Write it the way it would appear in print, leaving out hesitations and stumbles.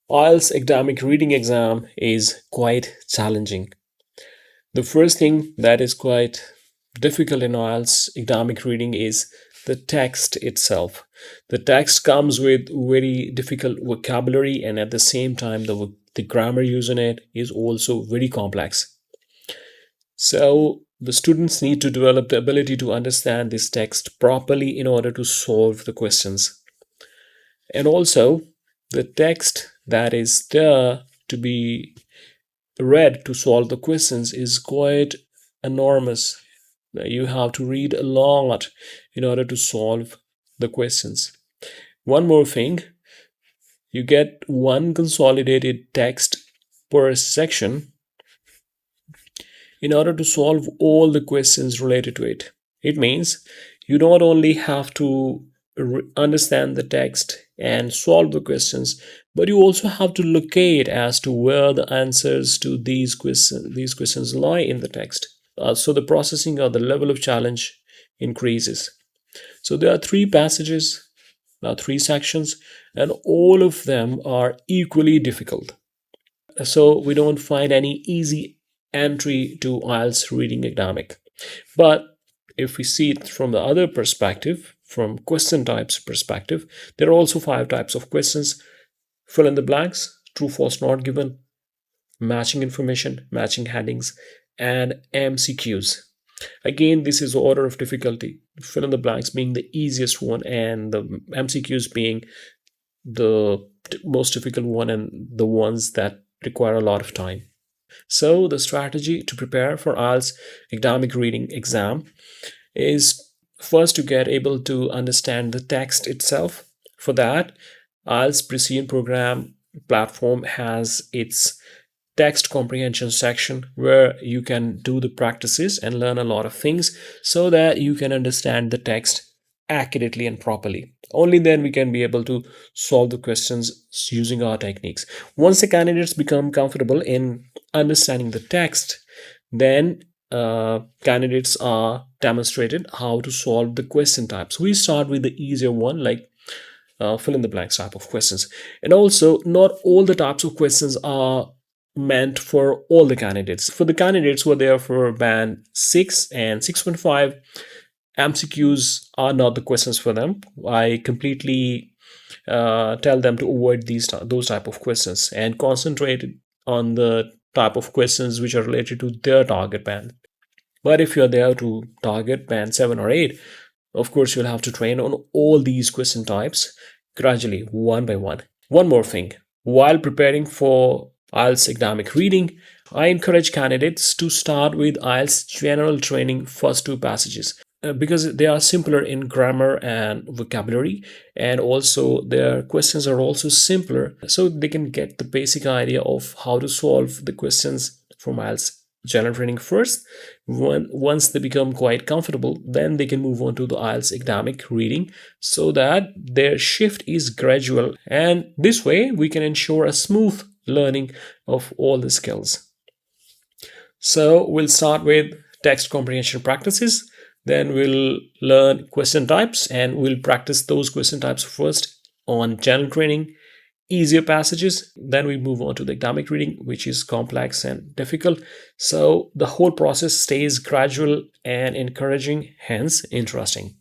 IELTS academic reading exam is quite challenging. The first thing that is quite difficult in IELTS academic reading is the text itself. The text comes with very difficult vocabulary, and at the same time, the grammar used in it is also very complex. So, the students need to develop the ability to understand this text properly in order to solve the questions. And also, the text that is there to be read to solve the questions is quite enormous. You have to read a lot in order to solve the questions. One more thing, you get one consolidated text per section in order to solve all the questions related to it. It means you not only have to understand the text and solve the questions, but you also have to locate as to where the answers to these questions lie in the text. So the processing or the level of challenge increases. So there are three passages, three sections, and all of them are equally difficult. So we don't find any easy entry to IELTS reading academic. But if we see it from the other perspective, from question types perspective, there are also 5 types of questions: fill in the blanks, true, false, not given, matching information, matching headings, and MCQs. Again, this is order of difficulty, fill in the blanks being the easiest one, and the MCQs being the most difficult one and the ones that require a lot of time. So the strategy to prepare for IELTS academic reading exam is first to get able to understand the text itself. For that, IELTS Precision Program platform has its text comprehension section where you can do the practices and learn a lot of things so that you can understand the text accurately and properly. Only then we can be able to solve the questions using our techniques. Once the candidates become comfortable in understanding the text, then candidates are demonstrated how to solve the question types. We start with the easier one, like fill in the blanks type of questions. And also, not all the types of questions are meant for all the candidates. For the candidates who are there for band 6 and 6.5, MCQs are not the questions for them. I completely tell them to avoid those type of questions and concentrate on the type of questions which are related to their target band. But if you're there to target band 7 or 8, of course you'll have to train on all these question types gradually, one by one. One more thing, while preparing for IELTS academic reading, I encourage candidates to start with IELTS general training first 2 passages because they are simpler in grammar and vocabulary, and also their questions are also simpler, so they can get the basic idea of how to solve the questions from IELTS general training first. Once they become quite comfortable, then they can move on to the IELTS academic reading so that their shift is gradual, and this way we can ensure a smooth learning of all the skills. So we'll start with text comprehension practices, then we'll learn question types and we'll practice those question types first on general training, easier passages. Then we move on to the academic reading, which is complex and difficult. So the whole process stays gradual and encouraging, hence interesting.